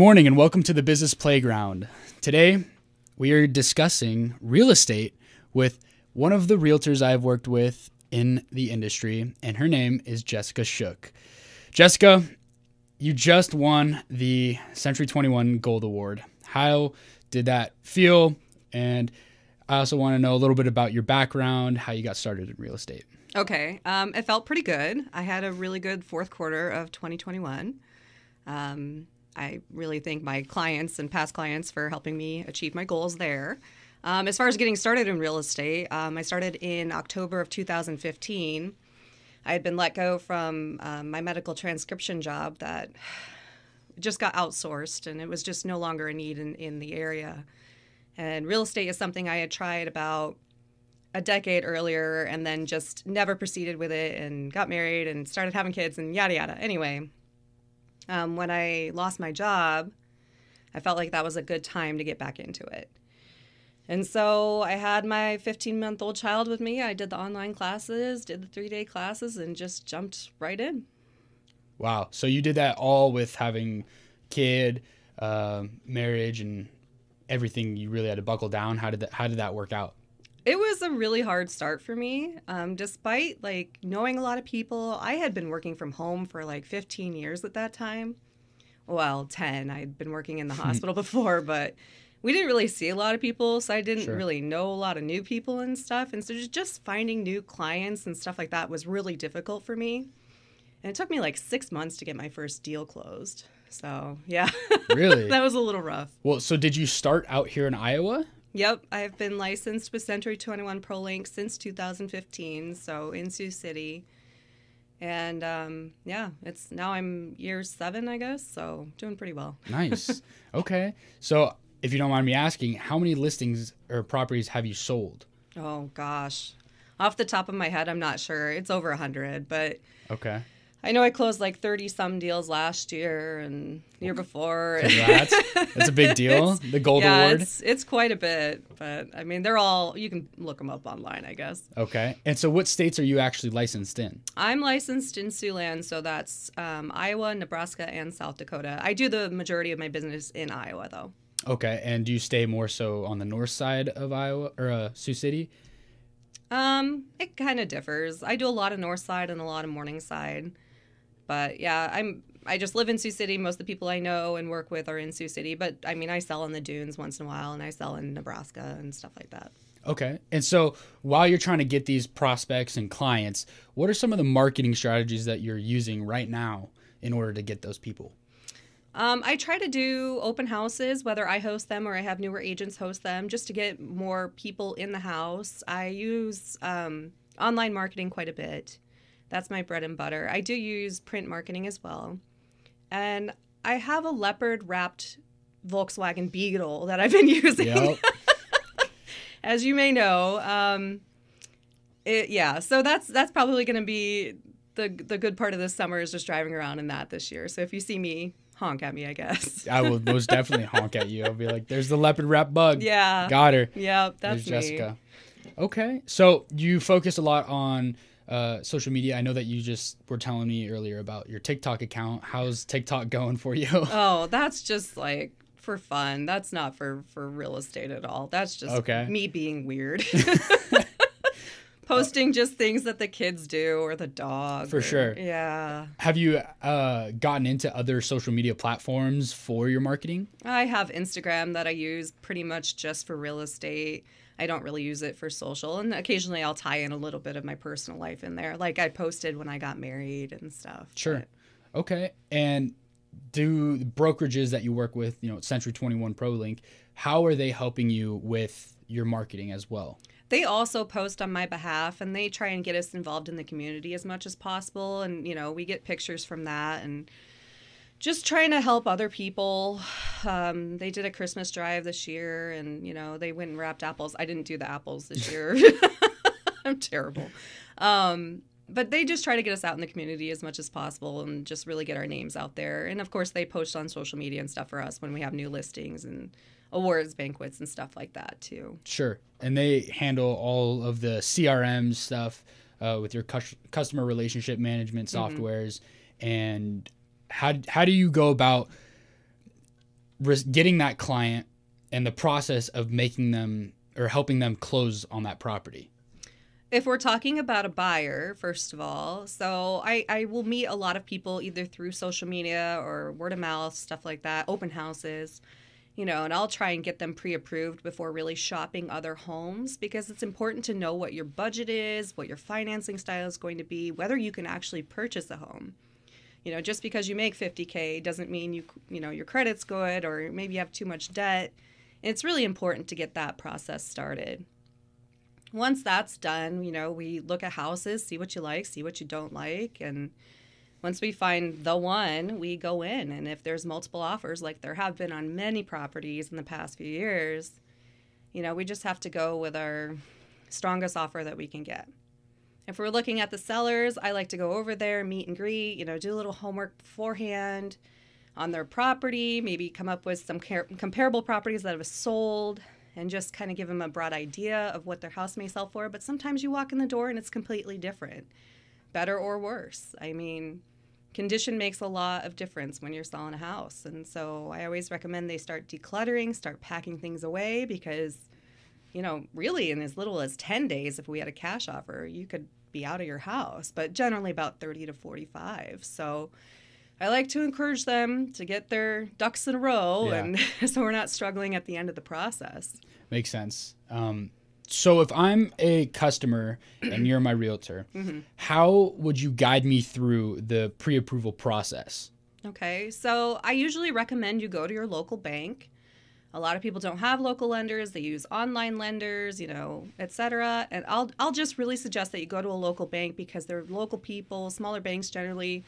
Morning and welcome to the Business Playground. Today we are discussing real estate with one of the realtors I've worked with in the industry, and her name is Jessica Shook. Jessica, you just won the Century 21 Gold Award. How did that feel? And I also want to know a little bit about your background, how you got started in real estate. Okay. It felt pretty good. I had a really good fourth quarter of 2021. I really thank my clients and past clients for helping me achieve my goals there. As far as getting started in real estate, I started in October of 2015. I had been let go from my medical transcription job that just got outsourced, and it was just no longer a need in the area. And real estate is something I had tried about a decade earlier and then just never proceeded with it and got married and started having kids and yada, yada. Anyway. When I lost my job, I felt like that was a good time to get back into it. And so I had my 15-month-old child with me. I did the online classes, did the 3-day classes, and just jumped right in. Wow. So you did that all with having kid, marriage, and everything. You really had to buckle down. How did that work out? It was a really hard start for me. Despite knowing a lot of people, I had been working from home for 15 years at that time. Well, 10. I'd been working in the hospital before, but we didn't really see a lot of people, so I didn't really know a lot of new people and stuff. And so just finding new clients and stuff like that was really difficult for me. And it took me 6 months to get my first deal closed. So, yeah. Really? That was a little rough. Well, so did you start out here in Iowa? Yep, I've been licensed with Century 21 ProLink's since 2015, so in Sioux City. And now I'm year 7, I guess, so doing pretty well. Nice. Okay. So if you don't mind me asking, how many listings or properties have you sold? Oh, gosh. Off the top of my head, I'm not sure. It's over 100, but okay. I know I closed 30-some deals last year and the year before. Congrats. That's a big deal. The Gold Award. It's quite a bit, but I mean, they're all, you can look them up online, I guess. Okay. And so what states are you actually licensed in? I'm licensed in Siouxland, so that's Iowa, Nebraska, and South Dakota. I do the majority of my business in Iowa, though. Okay. And do you stay more so on the north side of Iowa or Sioux City? It kind of differs. I do a lot of north side and a lot of Morningside. But yeah, I just live in Sioux City. Most of the people I know and work with are in Sioux City. But I mean, I sell in the dunes once in a while, and I sell in Nebraska and stuff like that. Okay. And so while you're trying to get these prospects and clients, what are some of the marketing strategies that you're using right now in order to get those people? I try to do open houses, whether I host them or I have newer agents host them, just to get more people in the house. I use online marketing quite a bit. That's my bread and butter. I do use print marketing as well. And I have a leopard-wrapped Volkswagen Beetle that I've been using. Yep. As you may know. So that's probably going to be the good part of this summer is just driving around in that this year. So if you see me, honk at me, I guess. I will most definitely honk at you. I'll be like, there's the leopard-wrapped bug. Yeah. Got her. Yep, that's there's me. Jessica. Okay. So you focus a lot on social media. I know that you just were telling me earlier about your TikTok account. How's TikTok going for you? Oh, that's just for fun. That's not for real estate at all. That's just me being weird. Posting just things that the kids do or the dog. For sure. Yeah. Have you gotten into other social media platforms for your marketing? I have Instagram that I use pretty much just for real estate. I don't really use it for social, and occasionally I'll tie in a little bit of my personal life in there. Like I posted when I got married and stuff. Sure. Okay. And do the brokerages that you work with, Century 21 ProLink, how are they helping you with your marketing as well? They also post on my behalf, and they try and get us involved in the community as much as possible. And, we get pictures from that and just trying to help other people. They did a Christmas drive this year, and, they went and wrapped apples. I didn't do the apples this year. I'm terrible. But they just try to get us out in the community as much as possible and just really get our names out there. And, of course, they post on social media and stuff for us when we have new listings and awards banquets and stuff like that, too. Sure. And they handle all of the CRM stuff with your customer relationship management softwares. And how do you go about getting that client and the process of making them or helping them close on that property? If we're talking about a buyer, first of all, so I will meet a lot of people either through social media or word of mouth, stuff like that, open houses, and I'll try and get them pre-approved before really shopping other homes, because it's important to know what your budget is, what your financing style is going to be, whether you can actually purchase a home. Just because you make $50K doesn't mean your credit's good, or maybe you have too much debt. It's really important to get that process started. Once that's done, we look at houses, see what you like, see what you don't like. And once we find the one, we go in. And if there's multiple offers, like there have been on many properties in the past few years, we just have to go with our strongest offer that we can get. If we're looking at the sellers, I like to go over there, meet and greet, do a little homework beforehand on their property, maybe come up with some comparable properties that have sold, and just kind of give them a broad idea of what their house may sell for. But sometimes you walk in the door and it's completely different, better or worse. I mean, condition makes a lot of difference when you're selling a house. And so I always recommend they start decluttering, start packing things away, because, really in as little as 10 days, if we had a cash offer, you could be out of your house, but generally about 30 to 45. So I like to encourage them to get their ducks in a row, and so we're not struggling at the end of the process. Makes sense. So if I'm a customer and you're my realtor, how would you guide me through the pre-approval process? Okay, so I usually recommend you go to your local bank. A lot of people don't have local lenders. They use online lenders, et cetera. And I'll just really suggest that you go to a local bank, because they're local people. Smaller banks generally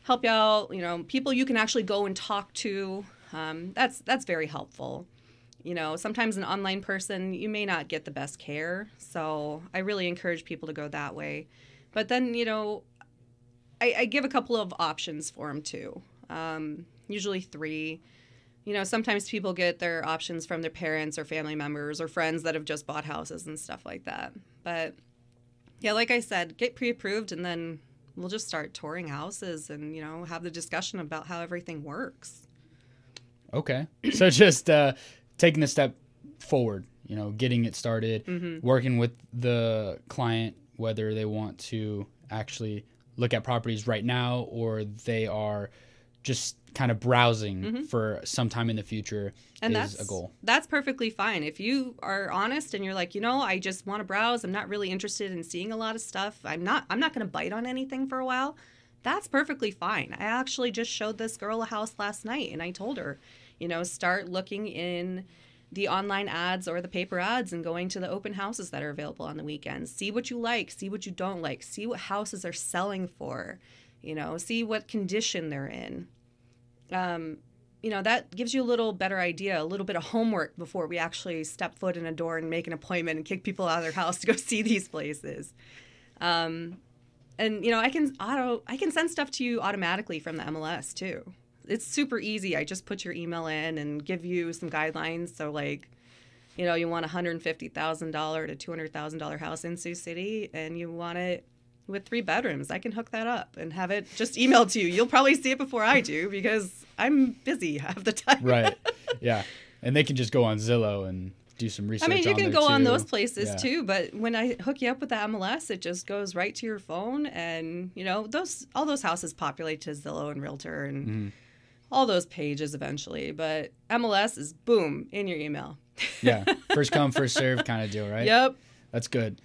help you out, people you can actually go and talk to. That's very helpful. Sometimes an online person, you may not get the best care. So I really encourage people to go that way. But then, I give a couple of options for them too. Usually 3. Sometimes people get their options from their parents or family members or friends that have just bought houses and stuff like that. But yeah, like I said, get pre-approved, and then we'll just start touring houses and, have the discussion about how everything works. Okay. So just taking a step forward, getting it started, working with the client, whether they want to actually look at properties right now or they are just kind of browsing for some time in the future, and is a goal. That's perfectly fine. If you are honest and you're like, I just want to browse, I'm not really interested in seeing a lot of stuff, I'm not going to bite on anything for a while, that's perfectly fine. I actually just showed this girl a house last night, and I told her, start looking in the online ads or the paper ads and going to the open houses that are available on the weekends. See what you like, see what you don't like, see what houses are selling for, see what condition they're in. That gives you a little better idea, a little bit of homework before we actually step foot in a door and make an appointment and kick people out of their house to go see these places. And I can send stuff to you automatically from the MLS too. It's super easy. I just put your email in and give you some guidelines. So you want a $150,000 to $200,000 house in Sioux City, and you want it with 3 bedrooms. I can hook that up and have it just emailed to you. You'll probably see it before I do, because I'm busy half the time. Right. Yeah. And they can just go on Zillow and do some research. You can go on those places too, but when I hook you up with the MLS, it just goes right to your phone, and all those houses populate to Zillow and Realtor and all those pages eventually. But MLS is boom in your email. Yeah, first come, first serve kind of deal, right? Yep. That's good.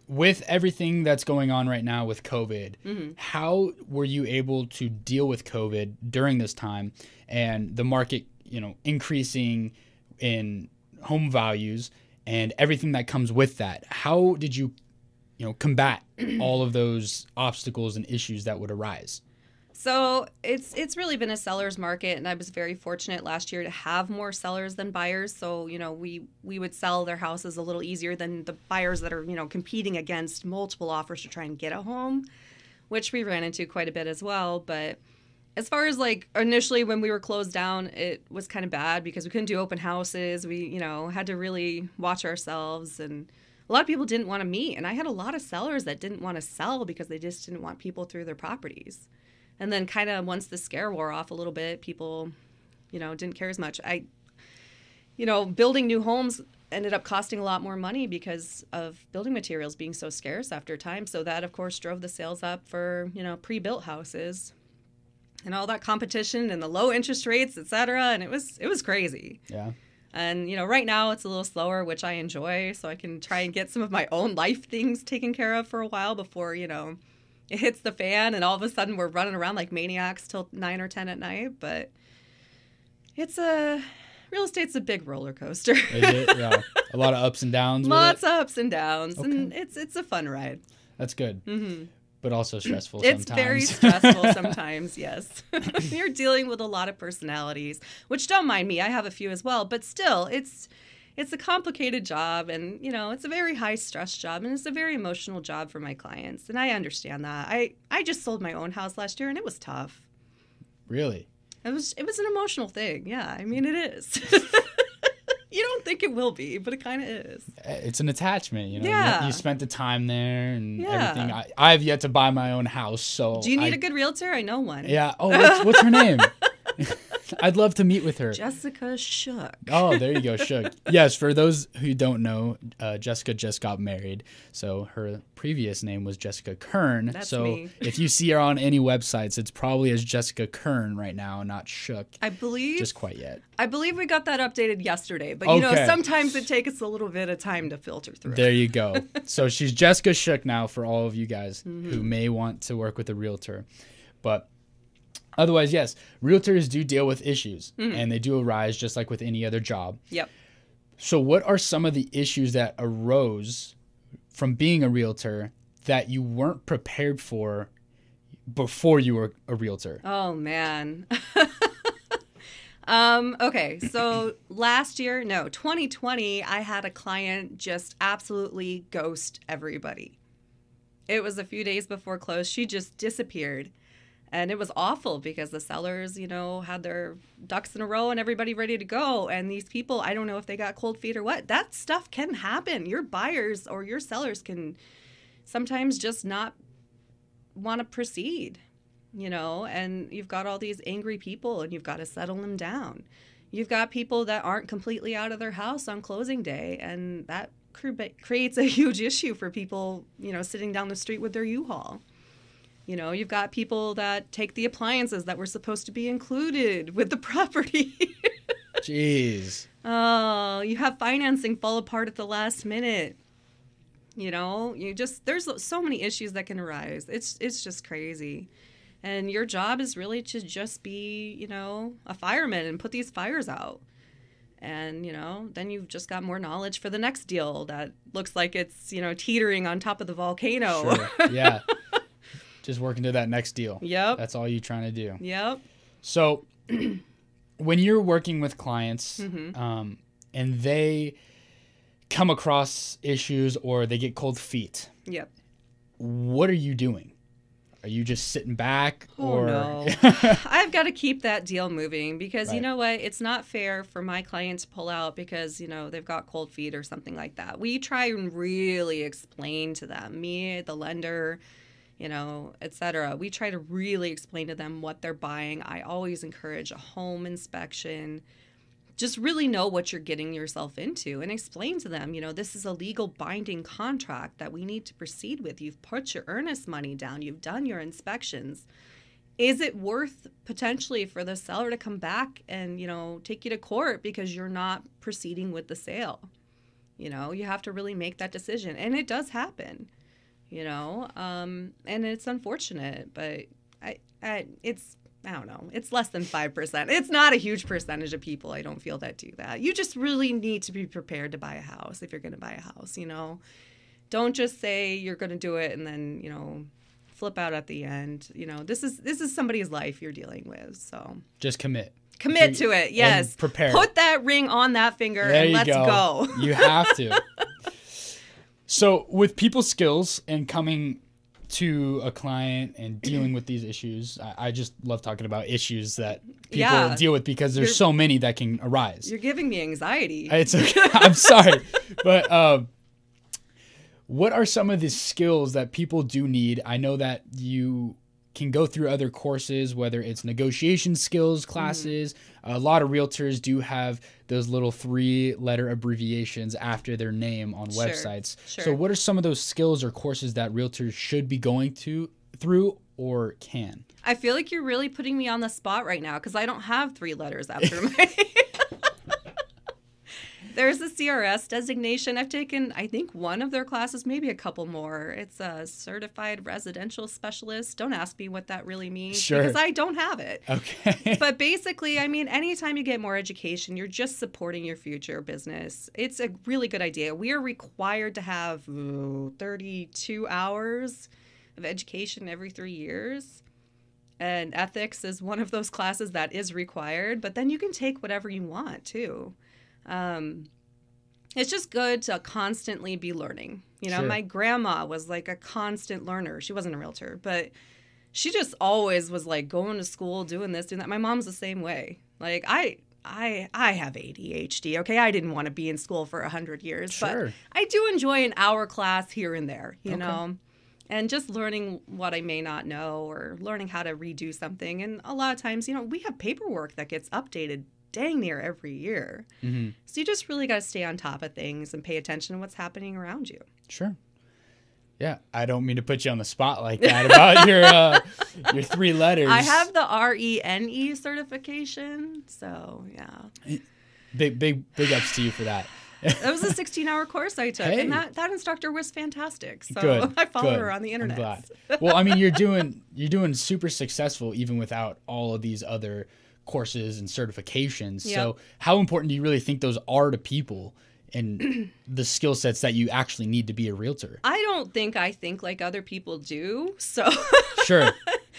With everything that's going on right now with COVID, how were you able to deal with COVID during this time and the market, increasing in home values and everything that comes with that? How did you, combat all of those obstacles and issues that would arise? So it's really been a seller's market, and I was very fortunate last year to have more sellers than buyers. So, we would sell their houses a little easier than the buyers that are, competing against multiple offers to try and get a home, which we ran into quite a bit as well. But as far as initially when we were closed down, it was kind of bad because we couldn't do open houses. We, had to really watch ourselves, and a lot of people didn't want to meet. And I had a lot of sellers that didn't want to sell because they just didn't want people through their properties. And then kind of once the scare wore off a little bit, people, didn't care as much. Building new homes ended up costing a lot more money because of building materials being so scarce after time. So that, of course, drove the sales up for, pre-built houses and all that competition and the low interest rates, et cetera. And it was crazy. Yeah. And, right now it's a little slower, which I enjoy. So I can try and get some of my own life things taken care of for a while before, it hits the fan and all of a sudden we're running around like maniacs till 9 or 10 at night. But real estate's a big roller coaster. Is it? Yeah. A lot of ups and downs. Lots of ups and downs. Okay. And it's a fun ride. That's good. Mm-hmm. But also stressful It's sometimes. very stressful sometimes, yes. You're dealing with a lot of personalities, which don't mind me. I have a few as well. But still, it's a complicated job. And, it's a very high stress job. And it's a very emotional job for my clients. And I understand that. I just sold my own house last year, and it was tough. Really? It was an emotional thing. Yeah, I mean, it is. You don't think it will be, but it kind of is. It's an attachment, Yeah. You spent the time there and Yeah. everything. I've yet to buy my own house, so. Do you need a good realtor? I know one. Yeah. Oh, what's her name? I'd love to meet with her. Jessica Shook. Oh, there you go, Shook. Yes, for those who don't know, Jessica just got married, so her previous name was Jessica Kern. That's so me. if you see her on any websites, it's probably as Jessica Kern right now, not Shook. I believe. Just quite yet. I believe we got that updated yesterday, but Okay. sometimes it takes us a little bit of time to filter through. There you go. So she's Jessica Shook now for all of you guys who may want to work with a realtor. But otherwise, yes, realtors do deal with issues and they do arise just like with any other job. Yep. So what are some of the issues that arose from being a realtor that you weren't prepared for before you were a realtor? Oh, man. Okay, so 2020, I had a client just absolutely ghost everybody. It was a few days before close. She just disappeared. And it was awful because the sellers, had their ducks in a row and everybody ready to go. And these people, I don't know if they got cold feet or what. That stuff can happen. Your buyers or your sellers can sometimes just not want to proceed, and you've got all these angry people and you've got to settle them down. You've got people that aren't completely out of their house on closing day. And that creates a huge issue for people, sitting down the street with their U-Haul. You've got people that take the appliances that were supposed to be included with the property. Jeez. Oh, you have financing fall apart at the last minute. There's so many issues that can arise. It's just crazy. And your job is really to just be, a fireman and put these fires out. And, then you've just got more knowledge for the next deal that looks like it's, teetering on top of the volcano. Sure. Yeah. Just working to that next deal. Yep. That's all you're trying to do. Yep. So when you're working with clients and they come across issues or they get cold feet, Yep. what are you doing? Are you just sitting back? Oh, no. I've got to keep that deal moving because Right. you know what? It's not fair for my client to pull out because, they've got cold feet or something like that. We try and really explain to them, me, the lender, et cetera. We try to really explain to them what they're buying. I always encourage a home inspection. Just really know what you're getting yourself into and explain to them, this is a legal binding contract that we need to proceed with. You've put your earnest money down. You've done your inspections. Is it worth potentially for the seller to come back and, take you to court because you're not proceeding with the sale? You have to really make that decision. And it does happen, and it's unfortunate, but I don't know. It's less than 5%. It's not a huge percentage of people, I don't feel, that do that. You just really need to be prepared to buy a house if you're going to buy a house, Don't just say you're going to do it and then, flip out at the end. This is somebody's life you're dealing with, so. Just commit. Commit to it, yes. And prepare. Put that ring on that finger There and you let's go. You have to. So with people's skills and coming to a client and dealing with these issues, I just love talking about issues that people deal with because there's so many that can arise. You're giving me anxiety. It's okay. I'm sorry. But what are some of the skills that people do need? I know that you can go through other courses, whether it's negotiation skills classes. A lot of realtors do have those little 3-letter abbreviations after their name on websites. Sure. So what are some of those skills or courses that realtors should be going through or can? I feel like you're really putting me on the spot right now because I don't have 3 letters after my There's a CRS designation. I've taken, I think, one of their classes, maybe a couple more. It's a certified residential specialist. Don't ask me what that really means because I don't have it. Okay. But basically, I mean, anytime you get more education, you're just supporting your future business. It's a really good idea. We are required to have 32 hours of education every 3 years. And ethics is one of those classes that is required. But then you can take whatever you want, too. It's just good to constantly be learning. You know, my grandma was like a constant learner. She wasn't a realtor, but she just always was like going to school, doing this, doing that. My mom's the same way. Like I have ADHD. Okay, I didn't want to be in school for 100 years, but I do enjoy an hour class here and there. You know, and just learning what I may not know or learning how to redo something. And a lot of times, you know, we have paperwork that gets updated dang near every year. So you just really got to stay on top of things and pay attention to what's happening around you. Sure. Yeah, I don't mean to put you on the spot like that about your 3 letters. I have the RENE certification, so yeah. Big ups to you for that. It was a 16-hour course I took, and that instructor was fantastic. So good, I follow her on the internet. I'm glad. Well, I mean, you're doing super successful even without all of these other courses and certifications. So how important do you really think those are to people and the skill sets that you actually need to be a realtor? I don't think I think like other people do. So sure.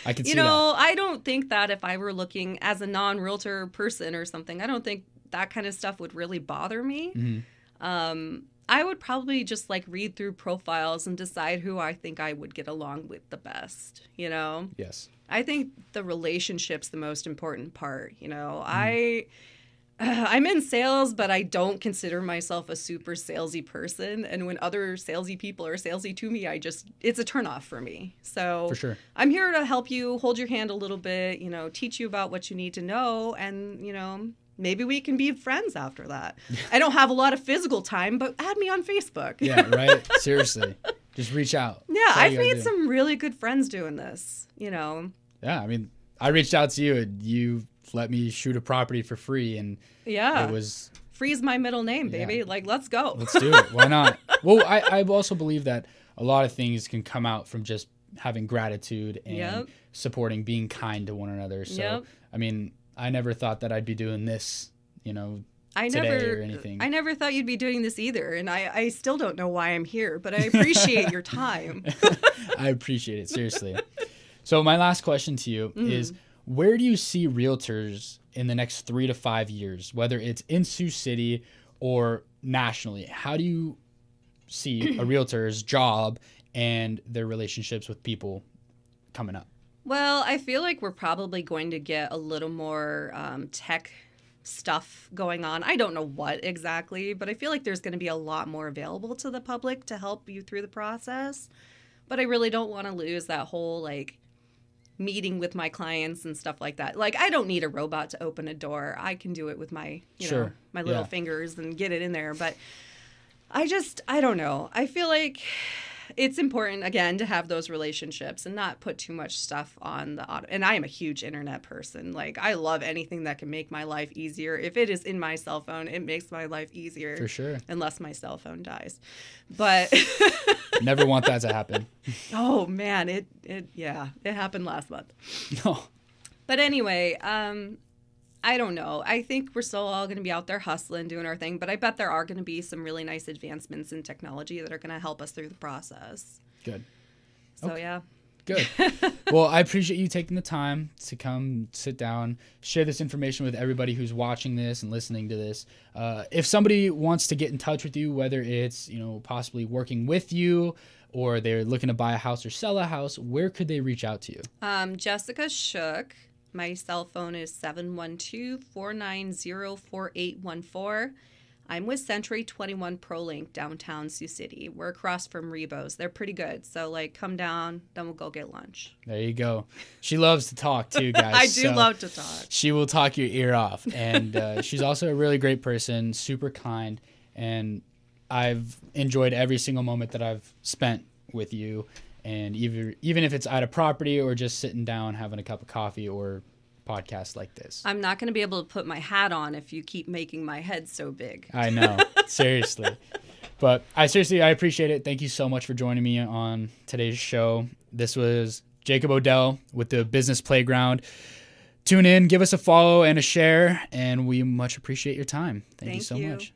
I can see that. I don't think that if I were looking as a non-realtor person or something, I don't think that kind of stuff would really bother me. I would probably just like read through profiles and decide who I think I would get along with the best, you know? Yes. I think the relationship's the most important part, you know? I'm in sales, but I don't consider myself a super salesy person. And when other salesy people are salesy to me, it's a turnoff for me. So for sure. I'm here to help you, hold your hand a little bit, you know, teach you about what you need to know. And, you know, maybe we can be friends after that. I don't have a lot of physical time, but add me on Facebook. Yeah, right? Seriously. Just reach out. Yeah, I've made some really good friends doing this, you know. Yeah, I mean, I reached out to you and you let me shoot a property for free, and it was... Free's my middle name, baby. Like, let's go. Let's do it. Why not? Well, I also believe that a lot of things can come out from just having gratitude and supporting, being kind to one another. So, I mean, I never thought that I'd be doing this, you know, today or anything. I never thought you'd be doing this either, and I still don't know why I'm here, but I appreciate your time. I appreciate it, seriously. So my last question to you is, where do you see realtors in the next 3 to 5 years, whether it's in Sioux City or nationally? How do you see a realtor's job and their relationships with people coming up? Well, I feel like we're probably going to get a little more tech stuff going on. I don't know what exactly, but I feel like there's going to be a lot more available to the public to help you through the process. But I really don't want to lose that whole, like, meeting with my clients and stuff like that. Like, I don't need a robot to open a door. I can do it with my, you know, my little fingers and get it in there. But I don't know. I feel like it's important, again, to have those relationships and not put too much stuff on the auto. And I am a huge internet person. Like, I love anything that can make my life easier. If it is in my cell phone, it makes my life easier. For sure. Unless my cell phone dies. But never want that to happen. Oh, man. It happened last month. No. But anyway, I don't know. I think we're still all going to be out there hustling, doing our thing. But I bet there are going to be some really nice advancements in technology that are going to help us through the process. Good. So, yeah. Good. Well, I appreciate you taking the time to come sit down, share this information with everybody who's watching this and listening to this. If somebody wants to get in touch with you, whether it's, you know, possibly working with you or they're looking to buy a house or sell a house, where could they reach out to you? Jessica Shook. My cell phone is 712-490-4814. I'm with Century 21 ProLink downtown Sioux City. We're across from Rebo's. They're pretty good. So, like, come down, then we'll go get lunch. There you go. She loves to talk too, guys. I do love to talk. She will talk your ear off. And she's also a really great person, super kind. And I've enjoyed every single moment that I've spent with you. And even if it's at a property or just sitting down having a cup of coffee or podcast like this. I'm not going to be able to put my hat on if you keep making my head so big. I know. Seriously. But I appreciate it. Thank you so much for joining me on today's show. This was Jacob Odell with the Business Playground. Tune in, give us a follow and a share, and we much appreciate your time. Thank you so much.